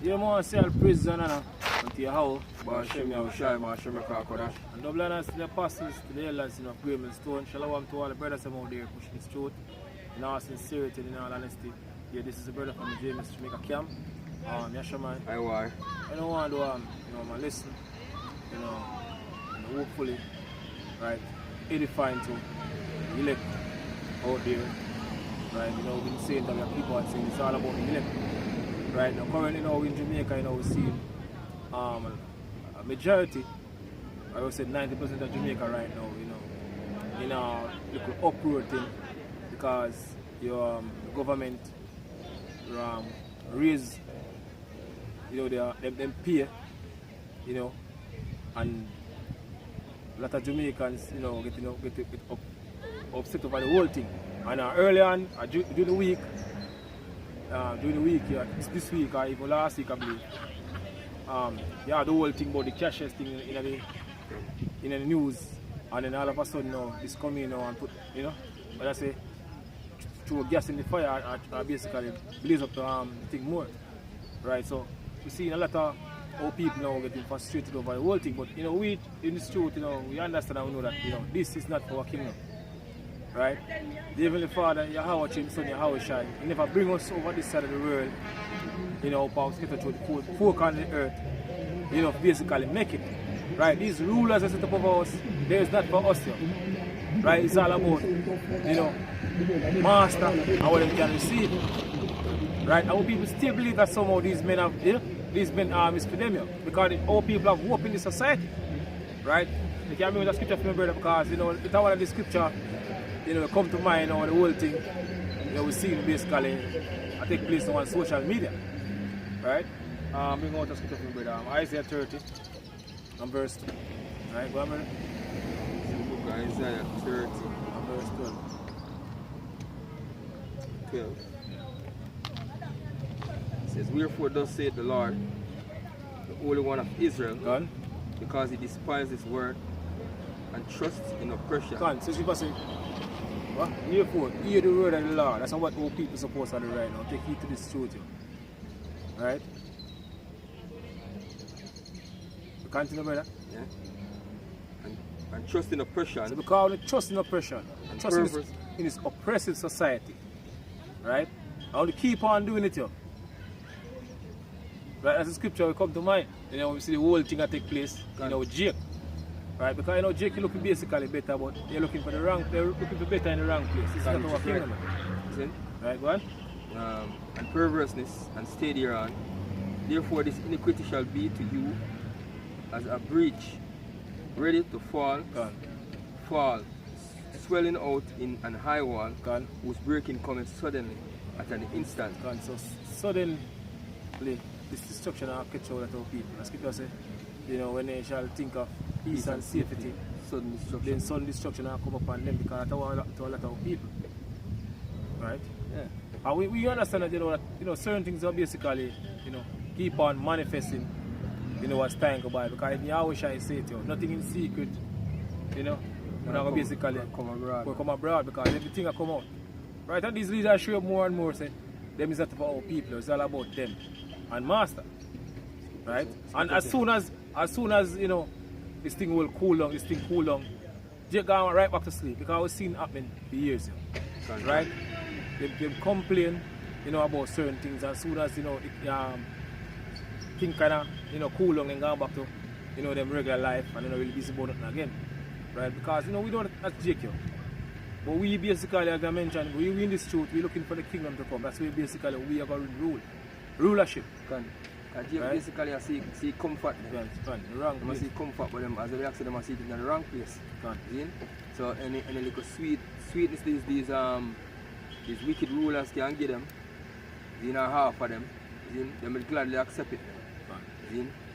Yeah, man, say all praises and honor unto Yahweh, Ba'ashem Yahushai, Ba'ashem Kodash. and double honors to the apostles, to the elders, of Graham Stone. Shalom to all the brothers out there pushing this truth in all sincerity and in all honesty. Yeah, this is a brother from the James Jamaica camp. Yasha man. Aye, why? I don't want to man, listen, and hopefully, right, edifying to elect out there, right? We've been saying that we have people are saying it's all about the elect. Right now, currently in Jamaica, we see a majority, I would say 90% of Jamaica right now, in a little uproar thing because your government raise, them pay, and a lot of Jamaicans, get upset over the whole thing. And early on, during the week, yeah, this week or even last week, I believe. The whole thing about the cashless thing in the news, and then all of a sudden this coming and put, what I say, throw gas in the fire and basically blaze up the thing more, right? So we see a lot of our people now getting frustrated over the whole thing, but we in this truth, we understand and we know that this is not our kingdom. Right? The Heavenly Father, Yahweh, His Son, Yahweh Shai, He never bring us over this side of the world, power scattered through the four corners of the earth, basically make it. Right? These rulers that set up over us, there is not for us here. Right? It's all about, master and what they can receive. Right? Our people still believe that somehow these men is for them here. Because our people have hope in the society. Right? You can remember the scripture from my brother because, it's one of the scripture come to mind the whole thing, we see basically take place on social media. Right? Bring out a scripture from brother. Isaiah 30 and verse 2. Right, go on, brother. Isaiah 30 and verse 12. 12. It says, wherefore thus saith the Lord, the Holy One of Israel, Gone. because he despises his word and trusts in oppression. Gone. So if I say, what? Therefore, hear the word of the Lord. That's what all people supposed to do right now. Take heed to this truth. Right? You continue, brother? Yeah. And trust in oppression. So because we trust in oppression, and trust in this oppressive society. Right? I want to keep on doing it. Right? As the scripture will come to mind. We see the whole thing that take place, with Jake. Right, because Jake is looking basically better, but they're looking for they're looking for better in the wrong place. This is not our kingdom. Right, go on. And perverseness and stay thereon. Therefore this iniquity shall be to you as a breach, ready to fall, swelling out in an high wall, whose breaking cometh suddenly at an instant. So suddenly this destruction will catch out of our people. The scripture says, when they shall think of peace and safety, then sudden destruction will come upon them because that's what happened to a lot of people. Right? Yeah. And we understand that certain things are basically keep on manifesting as time go by because Yahweh shall say it, nothing in secret, we're not going to basically come abroad because everything will come out. Right? And these leaders show up more and more say them is not about our people, it's all about them and master. Right? And as soon as this thing will cool down, Jake going right back to sleep because we've seen it happening for years. Right? They complain, about certain things, and as soon as things kind of cool down and go back to them regular life and really busy about nothing again. Right? Because we don't that's Jake. But we basically, as I mentioned, we in this truth, we're looking for the kingdom to come. That's where basically we are going to rule. Rulership. Right? Basically, I see comfort there. The wrong place. I see comfort, but as they say, I see it in the wrong place. So any little sweetness these wicked rulers can give them, half of them, they will gladly accept it.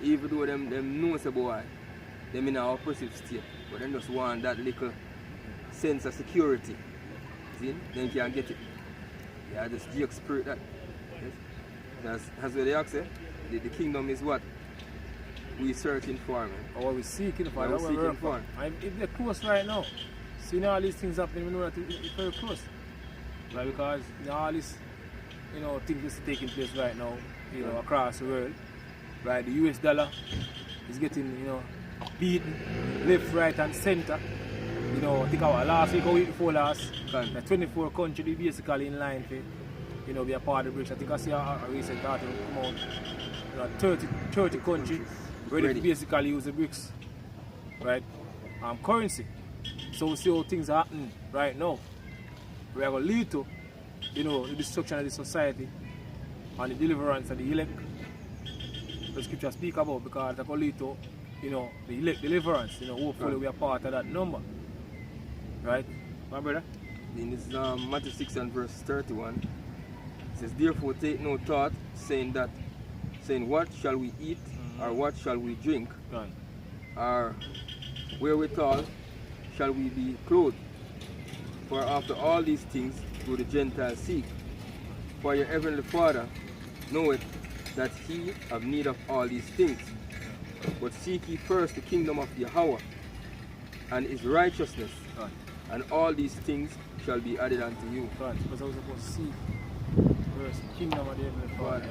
Even though them knows about it, them in an oppressive state, but they just want that little sense of security. Then can get it. Yeah, just Jake spirit that. That's what they say. The kingdom is what we're searching for, man. Or what we're seeking for. We're seeking for. If they're close right now, seeing all these things happening, we know that it's very close. Right? Because all these things is taking place right now, you know, across the world. Right, the US dollar is getting, you know, beaten left, right, and center. You know, I think our last week or week before last, the 24 countries basically in line for, you know, be a part of the BRICS. I think I see a recent article come out, you know, 30 countries ready to basically use the BRICS, right? Currency. So we see how things are happening right now. We are going to lead to, you know, the destruction of the society and the deliverance of the elect. The scripture speak about, because it's going to lead to, you know, the elect deliverance. You know, hopefully we are part of that number. Right? My brother? In this Matthew 6 and verse 31, it says, therefore take no thought, saying what shall we eat, or what shall we drink, or wherewithal shall we be clothed? For after all these things do the Gentiles seek. For your heavenly Father knoweth that he have need of all these things. But seek ye first the kingdom of Yahweh and his righteousness, and all these things shall be added unto you. Because I was supposed to seek first the kingdom of the heavenly Father.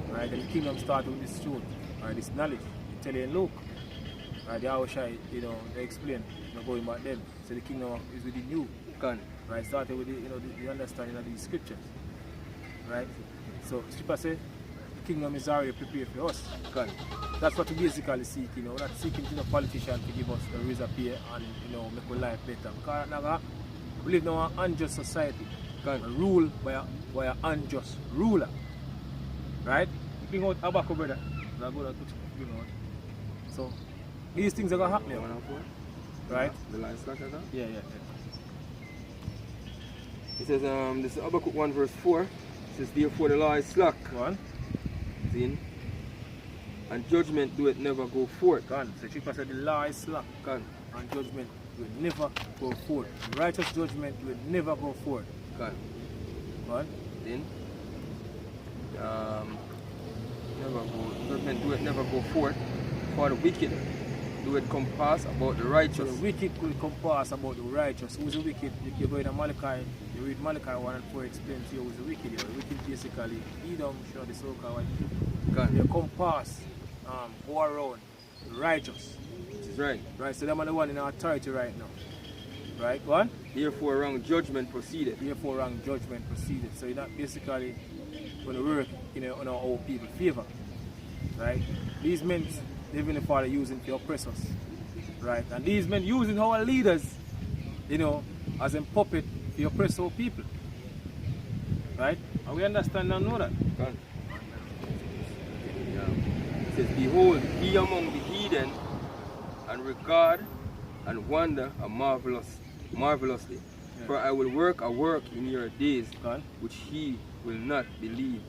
Right, and the kingdom started with this truth, right, this knowledge. You tell you, look, right, the Shai, you know, they explain, you know, going back then. So the kingdom is within you. Right, started with the, you know, the understanding of these scriptures. Right? So scripture say the kingdom is already prepared for us. That's what we basically seek, you know. We're not seeking, you know, politicians to give us the raise up here and, you know, make our life better. Because we live in an unjust society. Ruled by an unjust ruler. Right? Bring out Abako, brother. So these things are gonna happen here. Right? The last slide, yeah. It says, this is Habakkuk 1 verse 4. It says, therefore the law is slack. See? And judgment do it never go forth. So Chipa said the law is slack. And judgment will never go forth. Righteous judgment will never go forth. Then judgment do it never go forth. For the wicked do it compass about the righteous. So the wicked will compass about the righteous. Who's the wicked? You go in Malachi, you read Malachi 1 and 4 explains to you who's the wicked. The wicked basically, Edom, show the so-called white people. They compass, go around the righteous. Which is right. Right, so them are the one in authority right now. Right, go on? Therefore wrong judgment proceeded. Therefore wrong judgment proceeded. So you're not basically going to work, you know, on our people favor. Right? These men, even the Father using to oppress us. Right? And these men using our leaders, you know, as a puppet to oppress our people. Right? And we understand and know that. It says, behold, be among the heathen, and regard and wonder marvelously. Yeah. For I will work a work in your days, which he will not believe,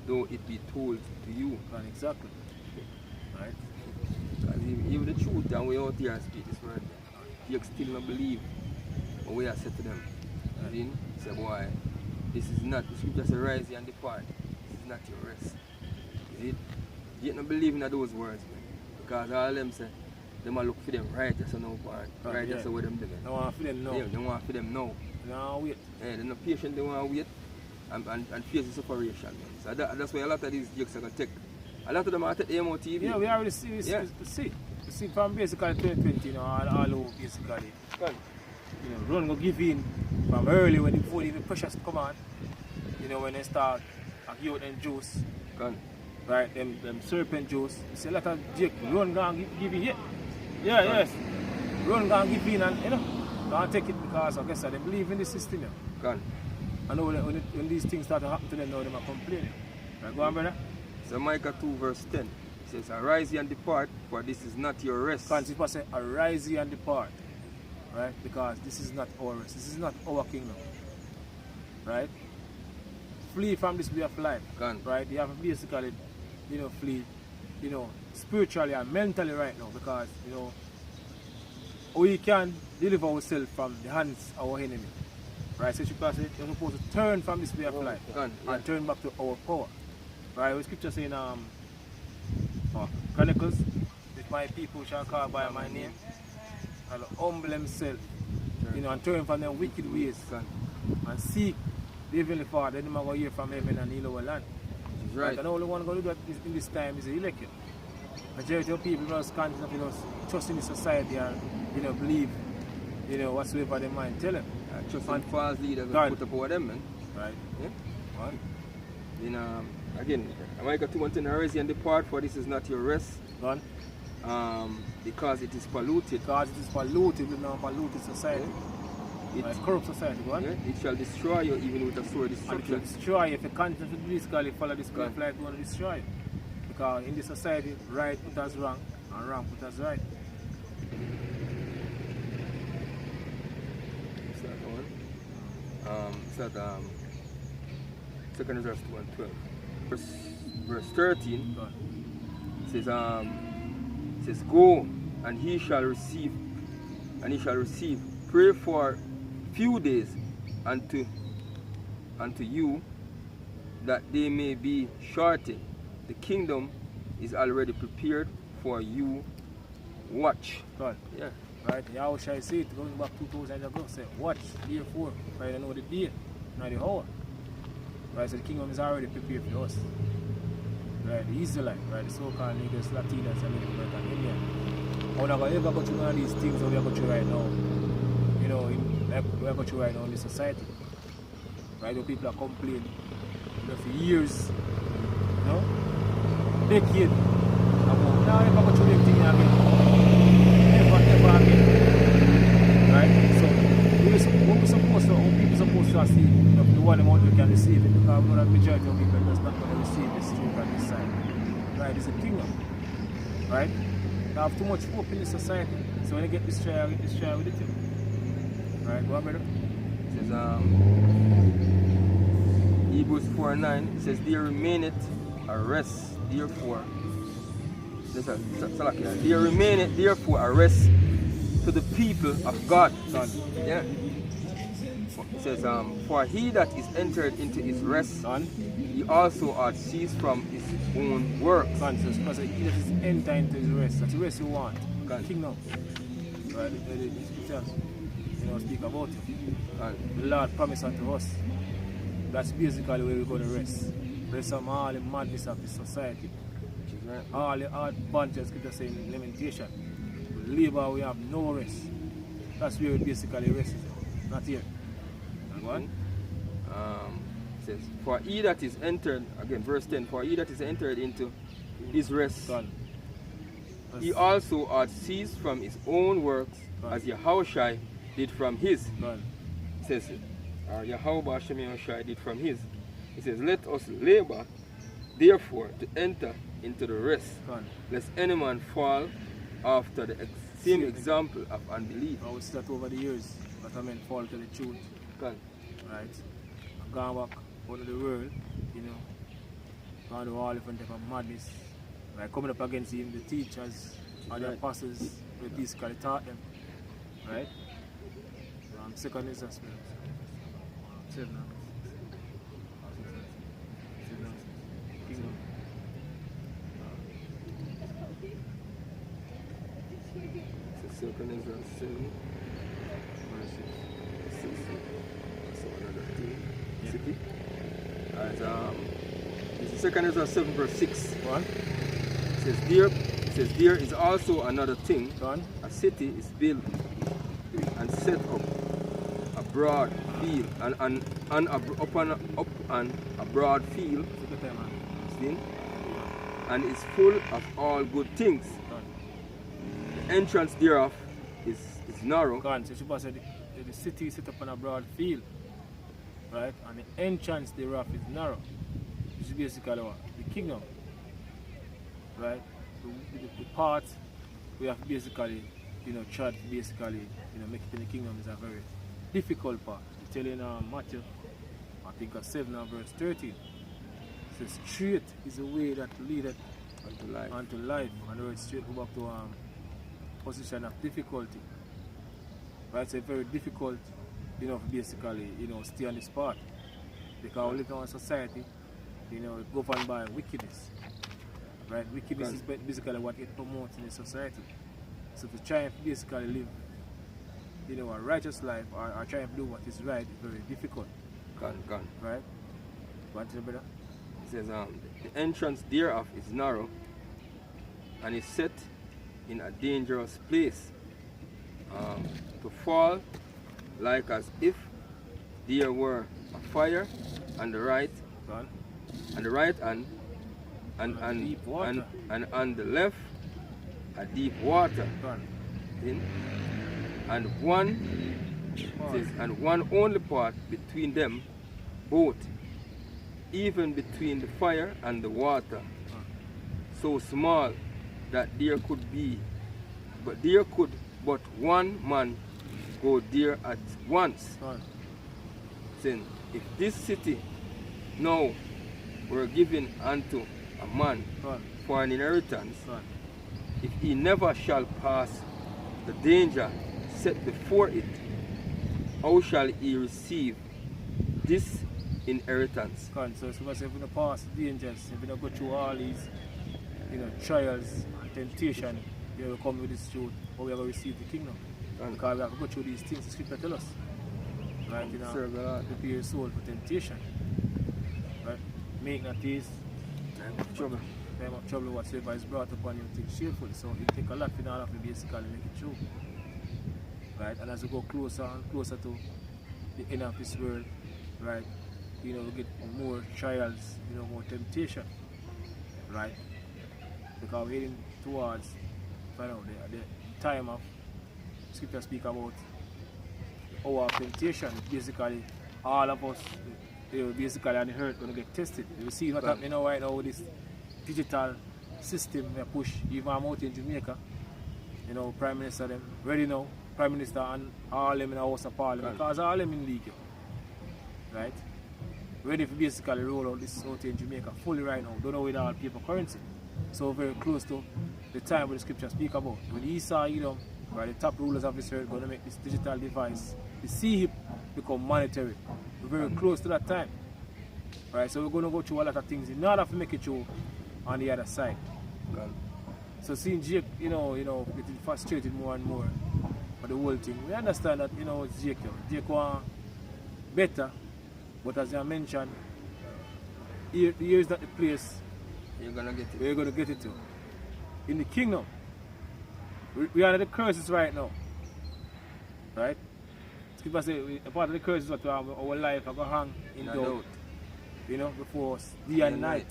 though it be told to you. Exactly. Right? Even the truth that we out here speak this word, you still not believe what we have said to them. Right. Say, boy, this is not, the scripture says, rise and depart. This is not your rest. Is it? You don't believe in those words, man. Because all of them say, they might look for them righteous or no part. Righteous or what them doing. They want for them now. Yeah, they want for them now. They want wait. Yeah, they're not patient, they want to wait and face the separation. Man. So that's why a lot of these jokes are going to take. A lot of them are at the MOTV. Yeah, we already see. We see from basically 2020, you know, all over basically. You know, run go give in from early when before even pressures come on. You know, when they start give out them juice. Right, them serpent juice. You see a lot of Jake run go and give in. Yeah, yes. Run go and give in and, you know, go and take it because I guess they believe in the system. Yeah. I know when these things start to happen to them now, they are complaining. Right, go on, brother. So Micah 2 verse 10 says, arise ye and depart, for this is not your rest. People say, arise ye and depart. Right? Because this is not our rest. This is not our kingdom. Right? Flee from this way of life. Right? You have to basically, you know, flee, you know, spiritually and mentally right now, because, you know, we can deliver ourselves from the hands of our enemy. Right? So you're supposed to turn from this way of life and turn back to our power. Right? What scripture saying, Chronicles, if my people shall call by my name, and humble themselves, you know, and turn from their wicked ways, and seek the Heavenly Father, then they're going to hear from heaven and heal our land. right. And all the one going to do that in this time is the election. Majority of people just continue to trust in the society and believe whatsoever they mind tell them. Trust in false leaders God. put up over them, man. Right. Yeah? Right. Then again, America 2:10 arise and depart, for this is not your rest. Gone. Because it is polluted. Because it is polluted with now polluted society. It, Right, corrupt society, go on. yeah, it shall destroy you even with a sword And it destruction. will destroy you if you continue to do this, girl, you follow this God. life, going to destroy you. Because in this society, right put us wrong, and wrong put us right. Second verse 1:12. Verse 13 God. says, go and he shall receive, pray for few days unto you that they may be shortened. The kingdom is already prepared for you. Watch. God. Yeah. Right? How shall I say it? Going back 2000 years ago, say, watch, therefore, for I know the day, not the hour. Right? So the kingdom is already prepared for us. Right? The Israelite, right? The so-called niggas, Latinas, and American Indian. How not going to ever go through none of these things that we are going through right now. We are going through right now in this society. Right? The people are complaining for years, decade, about now ever go through anything again. Never again. Right? So what we supposed to, how people supposed to see the one amount we can receive it, because we know that majority of people are just not going to receive this truth on this side. Right? It's a kingdom. Right? They have too much hope in the society. So when they get destroyed, get destroyed with it too. Right, go on, brother. It says Hebrews 4:9 says, there remaineth a rest, therefore. There remaineth therefore a rest to the people of God. Son. Yeah. It says, for he that is entered into his rest, Son. he also hath ceased from his own works. Son says, because he that is enter into his rest. That's the rest you want. God. Kingdom. Right, the scriptures, speak about it. And The Lord promised unto us. That's basically where we're going to rest. Rest from all the madness of the society. which is right. All the hard bunches, scripture saying in lamentation. We labor, we have no rest. That's where we basically rest. Not here. And what? It says, for he that is entered, again verse 10, for he that is entered into his rest, Son. he also hath ceased from his own works, Right. as Yahushai did from his. Son. It says, Yahweh Hashem Yahushai did from his. It says, let us labor, therefore, to enter into the rest, Son. lest any man fall after the same example of unbelief. I would see that over the years, but I meant fall to the truth. God. Right? I've gone back out of the world, gone to all different type of madness. Like coming up against him, the teachers or the Right. apostles, who basically taught them. Right? Second is just seven. Kingdom. So second is verse 7. Verse 6. So another thing. Yeah. City. Alright, this is second is verse 7 verse 6. One. It says there is also another thing. Done. A city is built and set up a broad field up on a broad field, Take your time, man. see? And is full of all good things. Done. The entrance thereof is narrow. Gone. So she said the city is set up on a broad field. Right? And the entrance thereof is narrow. Which is basically what? The kingdom. Right? The part we have basically, tried to basically, make it in the kingdom is a very difficult part. You tell in Matthew, I think 7 verse 13. It says, straight is the way that leadeth Unto life. unto life. And the word straight go back to position of difficulty. Right? So it's very difficult, basically, stay on this path. Because we live in a society, governed by wickedness. Right? Wickedness is basically what it promotes in the society. So to try and basically live, a righteous life or try and do what is right is very difficult. Gone. Right? What, brother? It says, the entrance thereof is narrow and is set in a dangerous place, to fall like as if there were a fire on the right, Gone. and Deep water. and on the left a deep water. Gone. In, and one says, and one only part between them both, even between the fire and the water, so small that there could but one man go there at once. Gone. Saying, if this city now were given unto a man Gone. for an inheritance, Gone. if he never shall pass the danger set before it, how shall he receive this inheritance? Gone. So if you don't pass dangers, if you don't go through all these, trials and temptation, you will come with this truth, how we are going to receive the kingdom. Because we have to go through these things the scripture tell us. Right? Serve the Lord. Prepare your soul for temptation. Right? Make not taste Trouble. time of trouble whatsoever is brought upon you, think shameful. So it take a lot in order to basically make it true. Right? And as we go closer and closer to the end of this world, right, we get more trials, more temptation. Right? Because we're heading towards the time of scripture speak about our temptation. Basically all of us basically on the earth gonna get tested. You see what happening now right now with this digital system we push. Even I'm out in Jamaica, Prime Minister them ready now, Prime Minister and all them in the House of Parliament, because all them in league. Right? Ready for basically roll out this out in Jamaica fully right now. Don't know with all paper currency. So very close to the time where the scripture speak about. When Esau, right, the top rulers of this earth going to make this digital device, the CHIP, become monetary. We're very close to that time. Right, so we're going to go through a lot of things in order to make it through on the other side. So seeing Jake, getting frustrated more and more for the whole thing, we understand that, it's Jake. Jake want better, but as I mentioned, here is not the place You're gonna get it. where you're going to get it to. In the kingdom, we are under the curses right now. Right? People say a part of the curses is what our life are going to hang in doubt. Before us, day and night.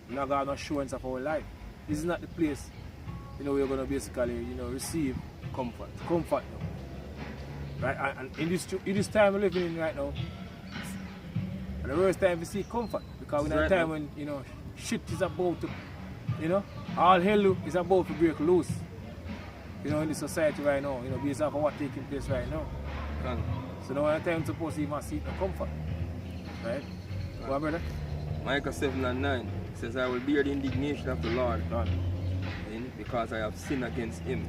We're not going to have no assurance of our life. This is not the place, we're going to basically, receive Comfort. comfort now. Right? And in this time we're living in right now, and the worst time we see comfort. Because we're in a time when, shit is about to, all hell is about to break loose. In the society right now, based off of what's taking place right now. So now we're time supposed to even seek the comfort. Right? What, brother? Micah 7:9 says, I will bear the indignation of the Lord, because I have sinned against him,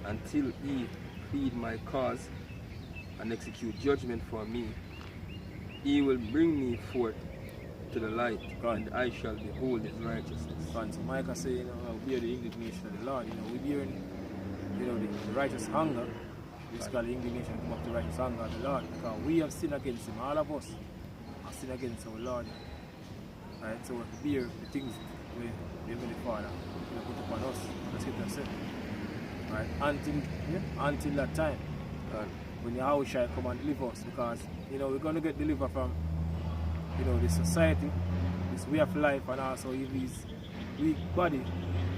until he plead my cause and execute judgment for me. He will bring me forth to the light, and I shall behold his righteousness. So Micah say, bear the indignation of the Lord. We bearing, the righteous hunger. Basically, indignation come up to righteous hunger of the Lord. Because we have sinned against him. All of us have sinned against our Lord. Right? So we bear the things we the Heavenly Father put upon us. That's what I said. Right? Until that time. When Yahweh shall come and deliver us. Because, we're going to get delivered from, this society, this way of life, and also his weak body.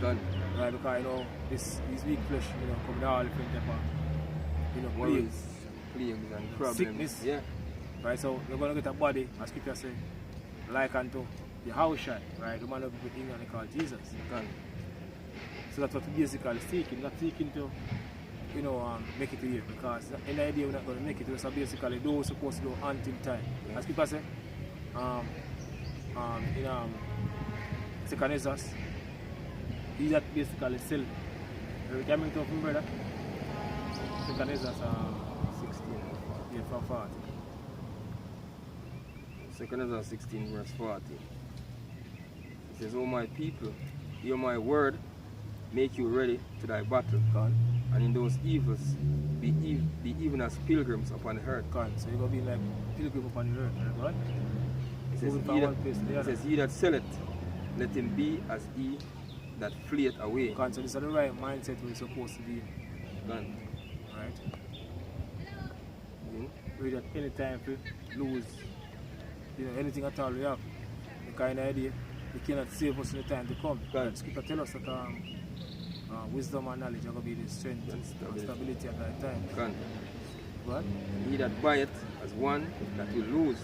Right? Because, this weak flesh, coming all different type of, Worries, plagues and problems. Sickness. Yeah. Right? So we're going to get a body, as Scripture says, like unto the house shine, right? The man of people in England called Jesus. So that's what we basically seeking, not seeking to, make it here, because in the idea we're not going to make it. So basically those supposed to do until time. As people say, in Second Ezra, he that basically sell. You can bring it up, brother. Second Ezra 16, yeah, from 40. Second Ezra 16 verse 40. It says, O my people, hear my word, make you ready to thy battle. And in those evils, be even as pilgrims upon the earth. So you're going to be like pilgrim upon the earth, right? It says, moving from one place to the it other. says, he that selleth, let him be as he that fleeth away. So this is the right mindset we're supposed to be in, Gone. right? See? We that any time we lose, anything at all we have, the kind of idea, we cannot save us in the time to come. Right. Scripture tell us that wisdom and knowledge are going to be the strength and stability at that time. Gone. But He that buyeth as one that will lose.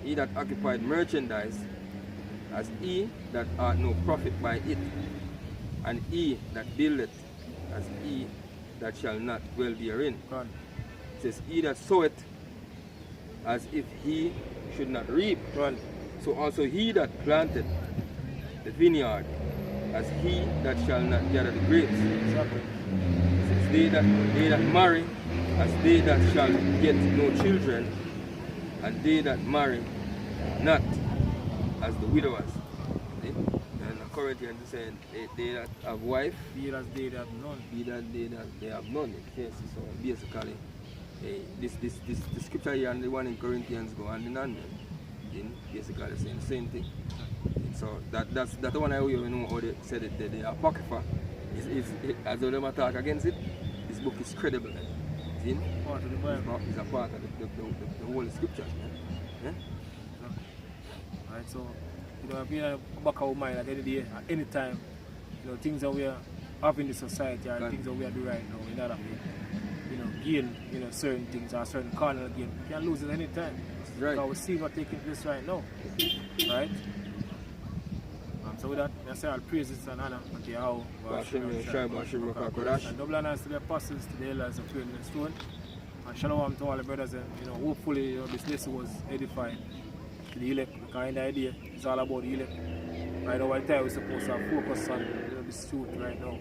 He that occupied merchandise as he that hath no profit by it. And he that buildeth as he that shall not dwell therein. God, It says, he that soweth as if he should not reap. God, So also he that planted the vineyard as he that shall not gather the grapes. exactly. It says, they that marry as they that shall get no children, and they that marry not as the widowers. See? And the Corinthians is saying, they that have wife, Be it as they that have none. be that they have none. Okay? So basically, the scripture here and the one in Corinthians go hand in hand. Basically saying the same thing. So that's the one I know how they said it, the Apocrypha is as though they attack against it, this book is credible. See? Part of the Bible. It's a part of the whole scripture. Yeah? Right, so if you back our mind at any day, at any time, things that we are having in the society or things that we are doing right now in order to gain certain things or certain carnal gain. You can lose it any time. Right. Because we see what's taking place right now. Right? So with that, I say all praises and honor unto Yahweh. And double honors to the apostles, to the elders of Twain and Stone. And shalom to all the brothers. And hopefully this lesson was edifying to the elect. Because in the idea, it's all about the elect. Right now, all the time we're supposed to focus on this truth right now.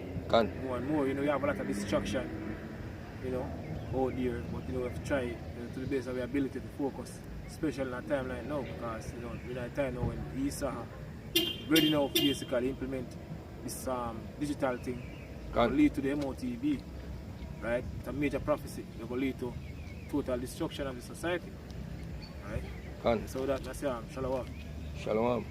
More and more, you have a lot of distraction, out there. But we have to try to the best of our ability to focus, especially in a time like now, because we're in a time now when he's ready now to basically implement this digital thing. It will lead to the MOTB, right? It's a major prophecy. It will lead to total destruction of the society, right? So that, that's shalom. Shalom.